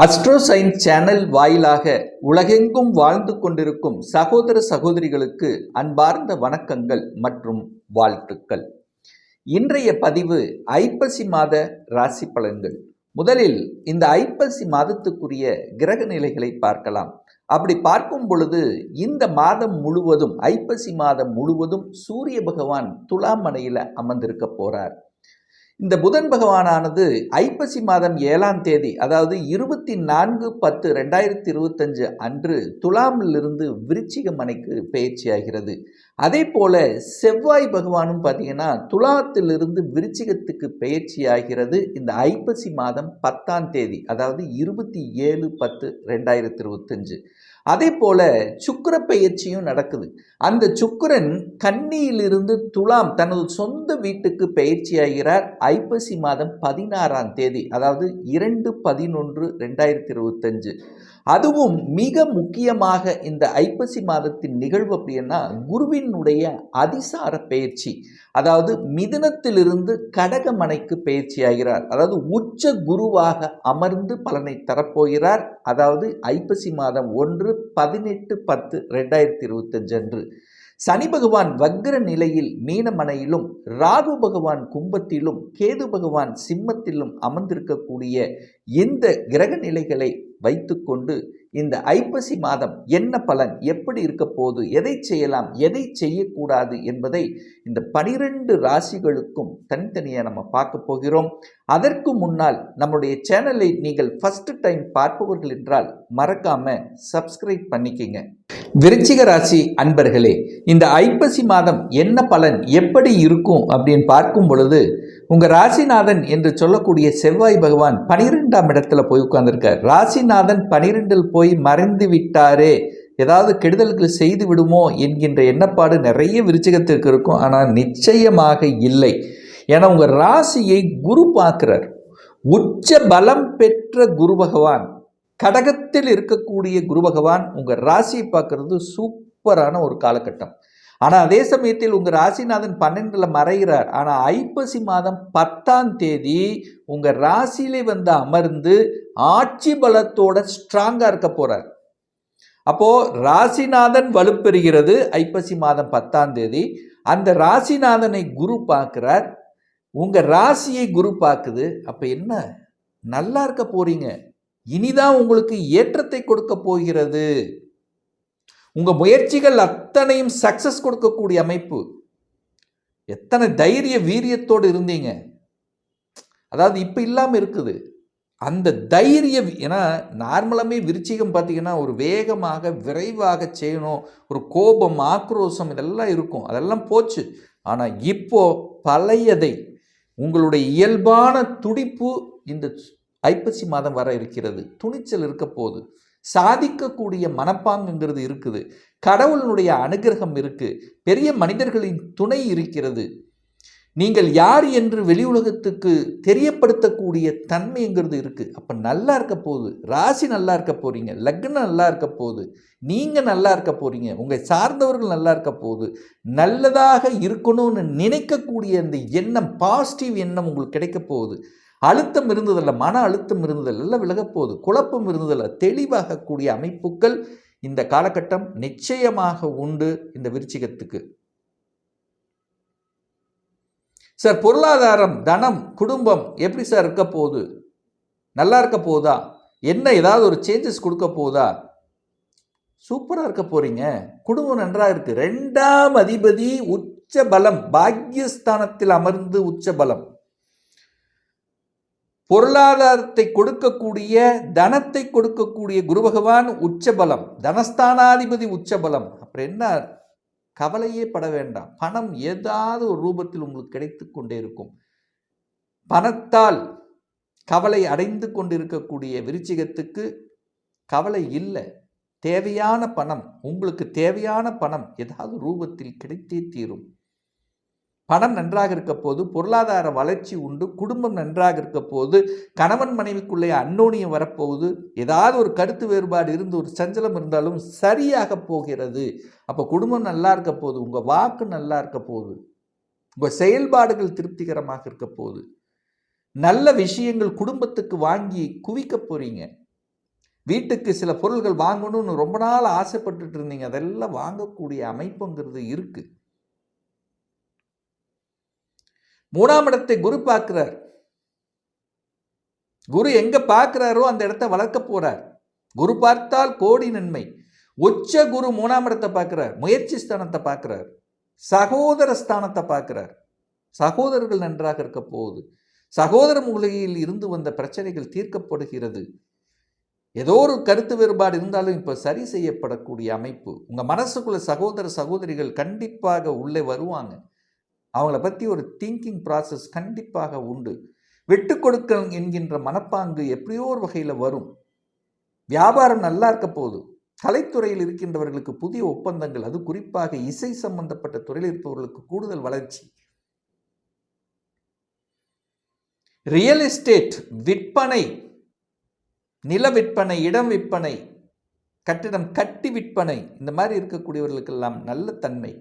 Astro science channel வாயிலாக உலகெங்கும் வாழ்ந்து கொண்டிருக்கும் சகோதர சகோதரிகளுக்கு அன்பார்ந்த வணக்கங்கள் மற்றும் வாழ்த்துக்கள். இன்றைய பதிவு ஐப்பசி மாத ராசி பலன்கள். முதலில் இந்த ஐப்பசி மாதத்துக்குரிய கிரக நிலைகளை பார்க்கலாம். அப்படி பார்க்கும் பொழுது இந்த மாதம் முழுவதும் ஐப்பசி மாதம் முழுவதும் சூரிய பகவான் துலாம் மனையில் அமர்ந்திருக்க போறார். இந்த புதன் பகவானானது ஐப்பசி மாதம் 7ஆம் தேதி, அதாவது 24/10/2025 அன்று துலாமிலிருந்து விருச்சிக மனைக்கு பெயர்ச்சியாகிறது. அதே போல செவ்வாய் பகவானும் பார்த்தீங்கன்னா துலாத்திலிருந்து விருச்சிகத்துக்கு பெயர்ச்சியாகிறது இந்த ஐப்பசி மாதம் 10ஆம் தேதி, அதாவது 27/10/2025. அதே போல சுக்கிர பெயர்ச்சியும் நடக்குது. அந்த சுக்கிரன் கன்னியிலிருந்து துலாம் தனது சொந்த வீட்டுக்கு பெயர்ச்சியாகிறார் ஐப்பசி மாதம் 16ஆம் தேதி, அதாவது 2/11/2025. அதுவும் மிக முக்கியமாக இந்த ஐப்பசி மாதத்தின் நிகழ்வு அப்படின்னா குருவினுடைய அதிசார பெயர்ச்சி, அதாவது மிதுனத்திலிருந்து கடகமனைக்கு பெயர்ச்சியாகிறார். அதாவது உச்ச குருவாக அமர்ந்து பலனை தரப்போகிறார். அதாவது ஐப்பசி மாதம் 1/18/10/2025 அன்று சனி பகவான் வக்ர நிலையில் மீனமனையிலும், ராகு பகவான் கும்பத்திலும், கேது பகவான் சிம்மத்திலும் அமர்ந்திருக்கக்கூடிய இந்த கிரக நிலைகளை வைத்துக்கொண்டு இந்த ஐப்பசி மாதம் என்ன பலன், எப்படி இருக்க போது, எதை செய்யலாம், எதை செய்யக்கூடாது என்பதை இந்த 12 ராசிகளுக்கும் தனித்தனியாக நம்ம பார்க்க போகிறோம். அதற்கு முன்னால் நம்முடைய சேனலை நீங்கள் ஃபர்ஸ்ட் டைம் பார்ப்பவர்கள் என்றால் மறக்காம சப்ஸ்கிரைப் பண்ணிக்கங்க. விருச்சிக ராசி அன்பர்களே, இந்த ஐப்பசி மாதம் என்ன பலன், எப்படி இருக்கும் அப்படின்னு பார்க்கும் பொழுது உங்கள் ராசிநாதன் என்று சொல்லக்கூடிய செவ்வாய் பகவான் 12ஆம் இடத்துல போய் உட்கார்ந்துருக்கார். ராசிநாதன் 12இல் போய் மறைந்து விட்டாரே, ஏதாவது கெடுதல்கள் செய்து விடுமோ என்கின்ற எண்ணப்பாடு நிறைய விருச்சிகத்திற்கு இருக்கும். ஆனால் நிச்சயமாக இல்லை. ஏன்னா உங்கள் ராசியை குரு பார்க்கிறார். உச்ச பலம் பெற்ற குரு பகவான், கடகத்தில் இருக்கக்கூடிய குரு பகவான் உங்கள் ராசியை பார்க்கறது சூப்பரான ஒரு காலகட்டம். ஆனால் அதே சமயத்தில் உங்கள் ராசிநாதன் 12இல் மறைகிறார். ஆனால் ஐப்பசி மாதம் 10ஆம் தேதி உங்கள் ராசியிலே வந்து அமர்ந்து ஆட்சி பலத்தோட ஸ்ட்ராங்காக இருக்க போகிறார். அப்போது ராசிநாதன் வலுப்பெறுகிறது ஐப்பசி மாதம் 10ஆம் தேதி. அந்த ராசிநாதனை குரு பார்க்கிறார், உங்கள் ராசியை குரு பார்க்குது. அப்போ என்ன, நல்லா இருக்க போறீங்க. இனிதான் உங்களுக்கு ஏற்றத்தை கொடுக்க போகிறது. உங்கள் முயற்சிகள் அத்தனையும் சக்சஸ் கொடுக்கக்கூடிய அமைப்பு. எத்தனை தைரிய வீரியத்தோடு இருந்தீங்க, அதாவது இப்போ இல்லாமல் இருக்குது அந்த தைரியம். ஏன்னா நார்மலாமே விருச்சிகம் பார்த்தீங்கன்னா ஒரு வேகமாக விரைவாக செய்யணும், ஒரு கோபம் ஆக்ரோஷம் இதெல்லாம் இருக்கும், அதெல்லாம் போச்சு. ஆனால் இப்போ பழையதை உங்களுடைய இயல்பான துடிப்பு இந்த ஐப்பசி மாதம் வர இருக்கிறது. துணிச்சல் இருக்க போகுது, சாதிக்கக்கூடிய மனப்பாங்குங்கிறது இருக்குது, கடவுளினுடைய அனுகிரகம் இருக்கு, பெரிய மனிதர்களின் துணை இருக்கிறது. நீங்கள் யார் என்று வெளி உலகத்துக்கு தெரியப்படுத்தக்கூடிய தன்மைங்கிறது இருக்கு. அப்ப நல்லா இருக்க போகுது. ராசி நல்லா இருக்க போறீங்க, லக்னம் நல்லா இருக்க போகுது, நீங்க நல்லா இருக்க போறீங்க, உங்களை சார்ந்தவர்கள் நல்லா இருக்க போகுது. நல்லதாக இருக்கணும்னு நினைக்கக்கூடிய அந்த எண்ணம், பாசிட்டிவ் எண்ணம் உங்களுக்கு கிடைக்க போகுது. அழுத்தம் இருந்ததில்ல, மன அழுத்தம் இருந்ததில்ல, எல்லாம் விலகப் போகுது. குழப்பம் இருந்ததில்ல, தெளிவாகக்கூடிய அமைப்புகள் இந்த காலகட்டம் நிச்சயமாக உண்டு இந்த விருச்சிகத்துக்கு. சார் பொருளாதாரம், தனம், குடும்பம் எப்படி சார் இருக்க போகுது, நல்லா இருக்க போகுதா, என்ன ஏதாவது ஒரு சேஞ்சஸ் கொடுக்க போகுதா? சூப்பராக இருக்க போறீங்க. குடும்பம் நன்றாக இருக்கு. 2ஆம் அதிபதி உச்ச பலம், பாக்யஸ்தானத்தில் அமர்ந்து உச்ச பலம். பொருளாதாரத்தை கொடுக்கக்கூடிய, தனத்தை கொடுக்கக்கூடிய குரு பகவான் உச்சபலம், தனஸ்தானாதிபதி உச்சபலம். அப்புறம் என்ன, கவலையே பட வேண்டாம். பணம் ஏதாவது ஒரு ரூபத்தில் உங்களுக்கு கிடைத்து கொண்டே இருக்கும். பணத்தால் கவலை அடைந்து கொண்டிருக்கக்கூடிய விருச்சிகத்துக்கு கவலை இல்லை. தேவையான பணம், உங்களுக்கு தேவையான பணம் ஏதாவது ரூபத்தில் கிடைத்தே தீரும். பணம் நன்றாக இருக்க போது, பொருளாதார வளர்ச்சி உண்டு, குடும்பம் நன்றாக இருக்க போது, கணவன் மனைவிக்குள்ளே அந்யோன்யம் வரப்போகுது. ஏதாவது ஒரு கருத்து வேறுபாடு இருந்து ஒரு சஞ்சலம் இருந்தாலும் சரியாக போகிறது. அப்போ குடும்பம் நல்லா இருக்க போகுது, உங்கள் வாக்கு நல்லா இருக்க போகுது, உங்கள் செயல்பாடுகள் திருப்திகரமாக இருக்க போகுது, நல்ல விஷயங்கள் குடும்பத்துக்கு வாங்கி குவிக்க போறீங்க. வீட்டுக்கு சில பொருள்கள் வாங்கணும்னு ரொம்ப நாள் ஆசைப்பட்டுட்டு இருந்தீங்க, அதெல்லாம் வாங்கக்கூடிய அமைப்புங்கிறது இருக்கு. 3ஆம் இடத்தை குரு பார்க்கிறார். குரு எங்க பார்க்கிறாரோ அந்த இடத்தை வளர்க்க போறார். குரு பார்த்தால் கோடி நன்மை. உச்ச குரு 3ஆம் இடத்தை பார்க்கிறார், முயற்சி ஸ்தானத்தை பார்க்கிறார், சகோதர ஸ்தானத்தை பார்க்கிறார். சகோதரர்கள் நன்றாக இருக்க போகுது. சகோதர மூலையில் இருந்து வந்த பிரச்சனைகள் தீர்க்கப்படுகிறது. ஏதோ ஒரு கருத்து வேறுபாடு இருந்தாலும் இப்போ சரி செய்யப்படக்கூடிய அமைப்பு. உங்கள் மனசுக்குள்ள சகோதர சகோதரிகள் கண்டிப்பாக உள்ளே வருவாங்க. அவங்கள பற்றி ஒரு திங்கிங் ப்ராசஸ் கண்டிப்பாக உண்டு. விட்டு கொடுக்க என்கின்ற மனப்பாங்கு எப்படியோ ஒரு வகையில் வரும். வியாபாரம் நல்லா இருக்க போகுது. கலைத்துறையில் இருக்கின்றவர்களுக்கு புதிய ஒப்பந்தங்கள், அது குறிப்பாக இசை சம்பந்தப்பட்ட துறையில் இருப்பவர்களுக்கு கூடுதல் வளர்ச்சி. ரியல் எஸ்டேட் விற்பனை, நில விற்பனை, இடம் விற்பனை, கட்டிடம் கட்டி விற்பனை, இந்த மாதிரி இருக்கக்கூடியவர்களுக்கெல்லாம் நல்ல தன்மை.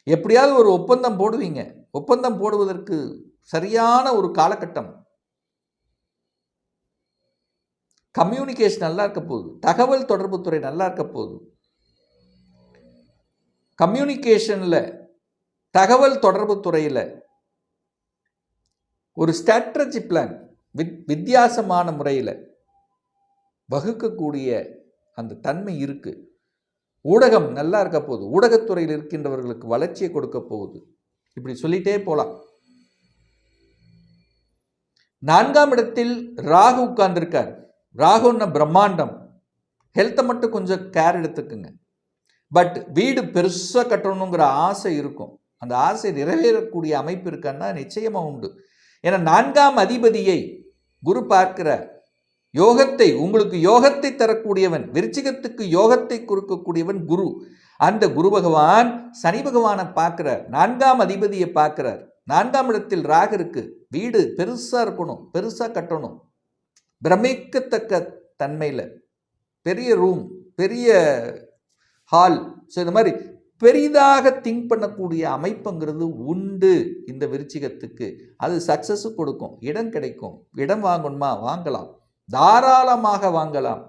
எப்படியாவது ஒரு ஒப்பந்தம் போடுவீங்க. ஒப்பந்தம் போடுவதற்கு சரியான ஒரு காலகட்டம். கம்யூனிகேஷன் நல்லா இருக்க போகுது. தகவல் தொடர்பு துறை நல்லா இருக்க போகுது. கம்யூனிகேஷன்ல, தகவல் தொடர்பு துறையில் ஒரு ஸ்ட்ராட்டஜி பிளான் வித்தியாசமான முறையில் வகுக்கக்கூடிய அந்த தன்மை இருக்கு. ஊடகம் நல்லா இருக்க போகுது. ஊடகத்துறையில் இருக்கின்றவர்களுக்கு வளர்ச்சியை கொடுக்க போகுது. இப்படி சொல்லிட்டே போலாம். 4ஆம் இடத்தில் ராகு உட்கார்ந்திருக்கார். ராகுன்னா பிரம்மாண்டம். ஹெல்த்தை மட்டும் கொஞ்சம் கேர் எடுத்துக்குங்க. பட் வீடு பெருசாக கட்டணுங்கிற ஆசை இருக்கும். அந்த ஆசை நிறைவேறக்கூடிய அமைப்பு இருக்கான்னா நிச்சயமாக உண்டு. ஏன்னா 4ஆம் அதிபதியை குரு பார்க்கிற யோகத்தை, உங்களுக்கு யோகத்தை தரக்கூடியவன், விருச்சிகத்துக்கு யோகத்தை கொடுக்கக்கூடியவன் குரு. அந்த குரு பகவான் சனி பகவானை பார்க்கிறார். 4ஆம் அதிபதியை பார்க்கிறார். 4ஆம் இடத்தில் ராகு இருக்கு. வீடு பெருசாக இருக்கணும், பெருசாக கட்டணும், பிரமிக்கத்தக்க தன்மையில் பெரிய ரூம், பெரிய ஹால், ஸோ இந்த மாதிரி பெரிதாக திங்க் பண்ணக்கூடிய அமைப்புங்கிறது உண்டு இந்த விருச்சிகத்துக்கு. அது சக்சஸ் கொடுக்கும். இடம் கிடைக்கும். இடம் வாங்கணுமா வாங்கலாம், தாராளமாக வாங்கலாம்.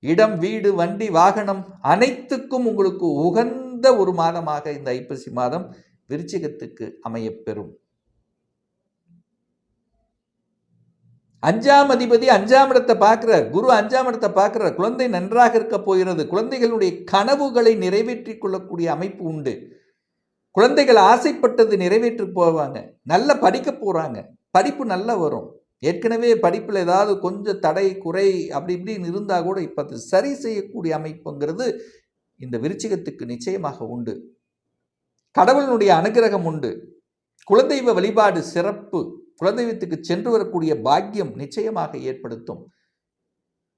இடம், வீடு, வண்டி, வாகனம் அனைத்துக்கும் உங்களுக்கு உகந்த ஒரு மாதமாக இந்த ஐப்பசி மாதம் விருச்சிகத்துக்கு அமையப்பெறும். 5ஆம் அதிபதி 5ஆம் இடத்தை பார்க்கிறார். குரு 5ஆம் இடத்தை பார்க்கிறார். குழந்தை நன்றாக இருக்க போகிறது. குழந்தைகளுடைய கனவுகளை நிறைவேற்றிக் கொள்ளக்கூடிய அமைப்பு உண்டு. குழந்தைகள் ஆசைப்பட்டது நிறைவேற்றி போவாங்க. நல்லா படிக்க போறாங்க. படிப்பு நல்லா வரும். ஏற்கனவே படிப்பில் ஏதாவது கொஞ்சம் தடை குறை அப்படி இப்படின்னு இருந்தால் கூட இப்போ அது சரி செய்யக்கூடிய அமைப்புங்கிறது இந்த விருச்சிகத்துக்கு நிச்சயமாக உண்டு. கடவுளுடைய அனுகிரகம் உண்டு. குலதெய்வ வழிபாடு சிறப்பு. குலதெய்வத்துக்கு சென்று வரக்கூடிய பாக்கியம் நிச்சயமாக ஏற்படுத்தும்.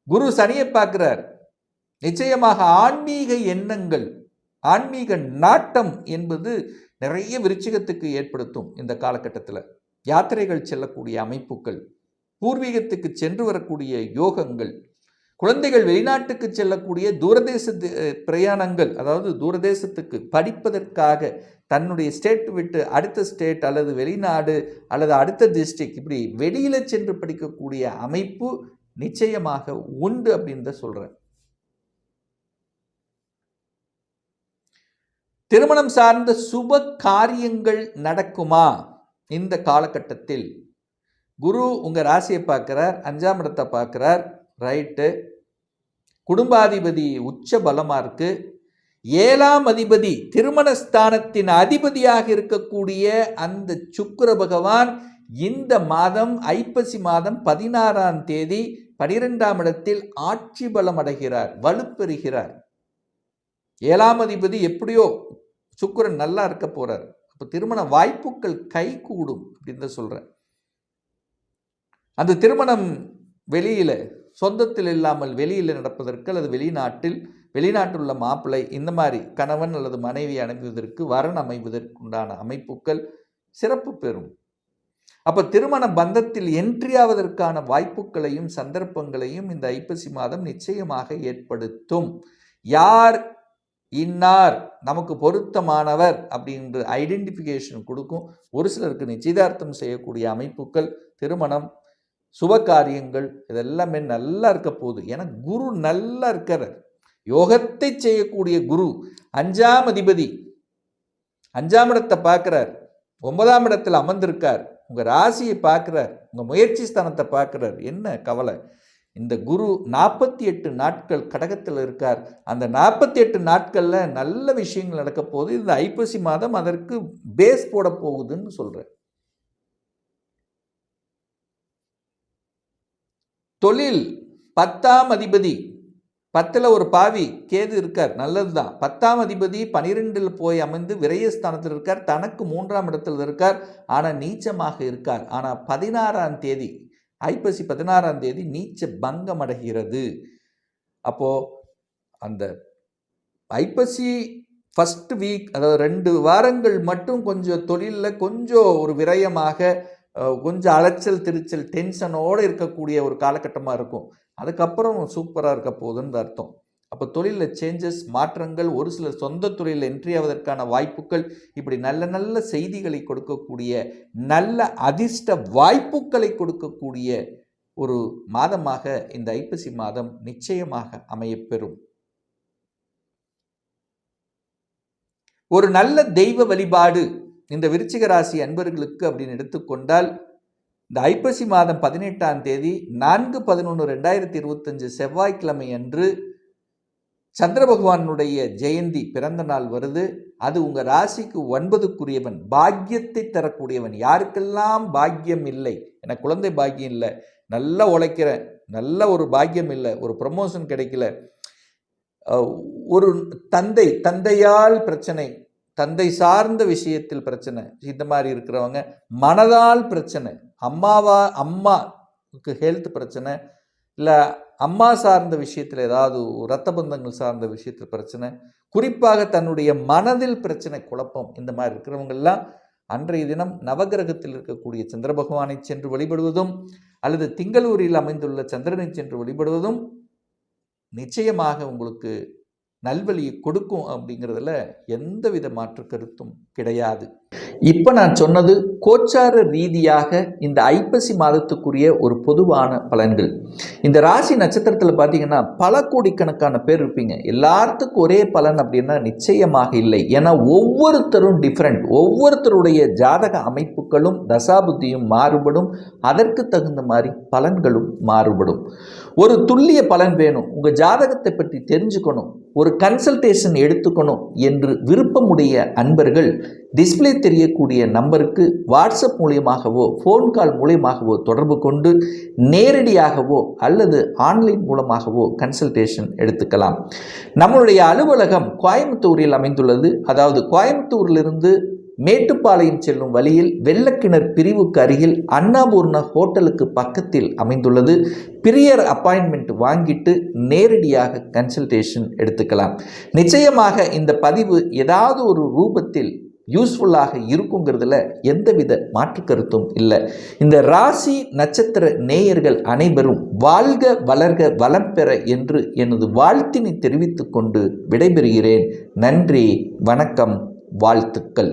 குரு சனியை பார்க்கிறார். நிச்சயமாக ஆன்மீக எண்ணங்கள், ஆன்மீக நாட்டம் என்பது நிறைய விருச்சிகத்துக்கு ஏற்படுத்தும். இந்த காலகட்டத்தில் யாத்திரைகள் செல்லக்கூடிய அமைப்புகள், பூர்வீகத்துக்கு சென்று வரக்கூடிய யோகங்கள், குழந்தைகள் வெளிநாட்டுக்கு செல்லக்கூடிய தூரதேச பிரயாணங்கள், அதாவது தூரதேசத்துக்கு படிப்பதற்காக தன்னுடைய ஸ்டேட் விட்டு அடுத்த ஸ்டேட் அல்லது வெளிநாடு அல்லது அடுத்த டிஸ்ட்ரிக்ட் இப்படி வெளியில் சென்று படிக்கக்கூடிய அமைப்பு நிச்சயமாக உண்டு அப்படின்னு சொல்கிறேன். திருமணம் சார்ந்த சுப காரியங்கள் நடக்குமா இந்த காலகட்டத்தில்? குரு உங்கள் ராசியை பார்க்கிறார், 5ஆம் இடத்தை பார்க்கிறார், ரைட்டு. குடும்பாதிபதி உச்ச பலமாக இருக்கு. 7ஆம் அதிபதி திருமணஸ்தானத்தின் அதிபதியாக இருக்கக்கூடிய அந்த சுக்கிர பகவான் இந்த மாதம் ஐப்பசி மாதம் 16ஆம் தேதி 12ஆம் இடத்தில் ஆட்சி பலம் அடைகிறார், வலுப்பெறுகிறார். 7ஆம் அதிபதி எப்படியோ சுக்கிரன் நல்லா இருக்க போறார். அப்போ திருமண வாய்ப்புகள் கை கூடும் அப்படின்னு சொல்றேன். அந்த திருமணம் வெளியில, சொந்தத்தில் இல்லாமல் வெளியில் நடப்பதற்கு அல்லது வெளிநாட்டில் உள்ள மாப்பிள்ளை இந்த மாதிரி கணவன் அல்லது மனைவி அனுப்புவதற்கு, வரன் அமைவதற்கு உண்டான அமைப்புகள் சிறப்பு பெறும். அப்போ திருமண பந்தத்தில் என்ட்ரி ஆவதற்கான வாய்ப்புகளையும் சந்தர்ப்பங்களையும் இந்த ஐப்பசி மாதம் நிச்சயமாக ஏற்படுத்தும். யார் இன்னார் நமக்கு பொருத்தமானவர் அப்படின்ற ஐடென்டிஃபிகேஷன் கொடுக்கும். ஒரு சிலருக்கு நிச்சயதார்த்தம் செய்யக்கூடிய அமைப்புகள், திருமணம் சுப காரியங்கள் இதெல்லாமே நல்லா இருக்க போகுது. ஏன்னா குரு நல்லா இருக்கிறார். யோகத்தை செய்யக்கூடிய குரு 5ஆம் அதிபதி 5ஆம் இடத்தை பார்க்கிறார், 9ஆம் இடத்தில் அமர்ந்திருக்கார், உங்கள் ராசியை பார்க்கிறார், உங்கள் முயற்சி ஸ்தானத்தை பார்க்கிறார். என்ன கவலை? இந்த குரு 48 நாட்கள் கடகத்தில் இருக்கார். அந்த 48 நாட்களில் நல்ல விஷயங்கள் நடக்க போகுது. இந்த ஐப்பசி மாதம் அதற்கு பேஸ் போட போகுதுன்னு சொல்கிறேன். தொழில் 10ஆம் அதிபதி 10ல் ஒரு பாவி கேது இருக்கார், நல்லது தான். 10ஆம் அதிபதி 12ல் போய் அமைந்து விரயஸ்தானத்தில் இருக்கார், தனக்கு 3ஆம் இடத்தில் இருக்கார், ஆனால் நீச்சமாக இருக்கார். ஆனால் 16ஆம் தேதி ஐப்பசி 16ஆம் தேதி நீச்ச பங்கம் அடைகிறது. அப்போது அந்த ஐப்பசி ஃபஸ்ட் வீக், அதாவது 2 வாரங்கள் மட்டும் கொஞ்சம் தொழிலில் கொஞ்சம் ஒரு விரயமாக, கொஞ்சம் அலைச்சல் திருச்சல் டென்ஷனோடு இருக்கக்கூடிய ஒரு காலகட்டமாக இருக்கும். அதுக்கப்புறம் சூப்பராக இருக்க போகுதுன்னு அர்த்தம். அப்போ தொழிலில் சேஞ்சஸ், மாற்றங்கள், ஒரு சில சொந்த தொழிலில் என்ட்ரி ஆவதற்கான வாய்ப்புகள், இப்படி நல்ல நல்ல செய்திகளை கொடுக்கக்கூடிய, நல்ல அதிர்ஷ்ட வாய்ப்புகளை கொடுக்கக்கூடிய ஒரு மாதமாக இந்த ஐப்பசி மாதம் நிச்சயமாக அமையப்பெறும். ஒரு நல்ல தெய்வ வழிபாடு இந்த விருச்சிக ராசி அன்பர்களுக்கு அப்படின்னு எடுத்துக்கொண்டால், இந்த ஐப்பசி மாதம் 18ஆம் தேதி 4/11/2025 செவ்வாய்க்கிழமை அன்று சந்திர பகவானுடைய ஜெயந்தி பிறந்த நாள் வருது. அது உங்கள் ராசிக்கு 9க்குரியவன், பாக்கியத்தை தரக்கூடியவன். யாருக்கெல்லாம் பாக்கியம் இல்லை, எனக்கு குழந்தை பாக்கியம் இல்லை, நல்லா உழைக்கிறேன், நல்ல ஒரு பாக்கியம் இல்லை, ஒரு ப்ரமோஷன் கிடைக்கல, ஒரு தந்தையால் பிரச்சனை, தந்தை சார்ந்த விஷயத்தில் பிரச்சனை, இந்த மாதிரி இருக்கிறவங்க, மனதால் பிரச்சனை, அம்மாவுக்கு ஹெல்த் பிரச்சனை, இல்லை அம்மா சார்ந்த விஷயத்தில் ஏதாவது இரத்த பந்தங்கள் சார்ந்த விஷயத்தில் பிரச்சனை, குறிப்பாக தன்னுடைய மனதில் பிரச்சனை, குழப்பம், இந்த மாதிரி இருக்கிறவங்கெல்லாம் அன்றைய தினம் நவகிரகத்தில் இருக்கக்கூடிய சந்திர பகவானை சென்று வழிபடுவதும் அல்லது திங்களூரில் அமைந்துள்ள சந்திரனை சென்று வழிபடுவதும் நிச்சயமாக உங்களுக்கு நல்வழியை கொடுக்கும் அப்படிங்கிறதுல எந்தவித மாற்று கருத்தும் கிடையாது. இப்போ நான் சொன்னது கோச்சார ரீதியாக இந்த ஐப்பசி மாதத்துக்குரிய ஒரு பொதுவான பலன்கள். இந்த ராசி நட்சத்திரத்தில் பார்த்தீங்கன்னா பல கோடிக்கணக்கான பேர் இருப்பீங்க. எல்லாத்துக்கும் ஒரே பலன் அப்படின்னா நிச்சயமாக இல்லை. ஏன்னா ஒவ்வொருத்தரும் டிஃப்ரெண்ட், ஒவ்வொருத்தருடைய ஜாதக அமைப்புகளும் தசாபுத்தியும் மாறுபடும், அதற்கு தகுந்த மாதிரி பலன்களும் மாறுபடும். ஒரு துல்லிய பலன் வேணும், உங்கள் ஜாதகத்தை பற்றி தெரிஞ்சுக்கணும், ஒரு கன்சல்டேஷன் எடுத்துக்கணும் என்று விருப்பமுடைய அன்பர்கள் டிஸ்பிளே தெரியக்கூடிய நம்பருக்கு வாட்ஸ்அப் மூலியமாகவோ ஃபோன் கால் மூலியமாகவோ தொடர்பு கொண்டு நேரடியாகவோ அல்லது ஆன்லைன் மூலமாகவோ கன்சல்டேஷன் எடுத்துக்கலாம். நம்மளுடைய அலுவலகம் கோயம்புத்தூரில் அமைந்துள்ளது. அதாவது கோயம்புத்தூரிலிருந்து மேட்டுப்பாளையம் செல்லும் வழியில் வெள்ளக்கிணர் பிரிவுக்கு அருகில் அன்னபூர்ணா ஹோட்டலுக்கு பக்கத்தில் அமைந்துள்ளது. பிரியர் அப்பாயின்மெண்ட் வாங்கிட்டு நேரடியாக கன்சல்டேஷன் எடுத்துக்கலாம். நிச்சயமாக இந்த பதிவு ஏதாவது ஒரு ரூபத்தில் யூஸ்ஃபுல்லாக இருக்குங்கிறதுல எந்தவித மாற்று கருத்தும் இல்லை. இந்த ராசி நட்சத்திர நேயர்கள் அனைவரும் வாழ்க வளர்க வளம் பெற என்று எனது வாழ்த்தினை தெரிவித்துக் கொண்டு விடைபெறுகிறேன். நன்றி, வணக்கம், வாழ்த்துக்கள்.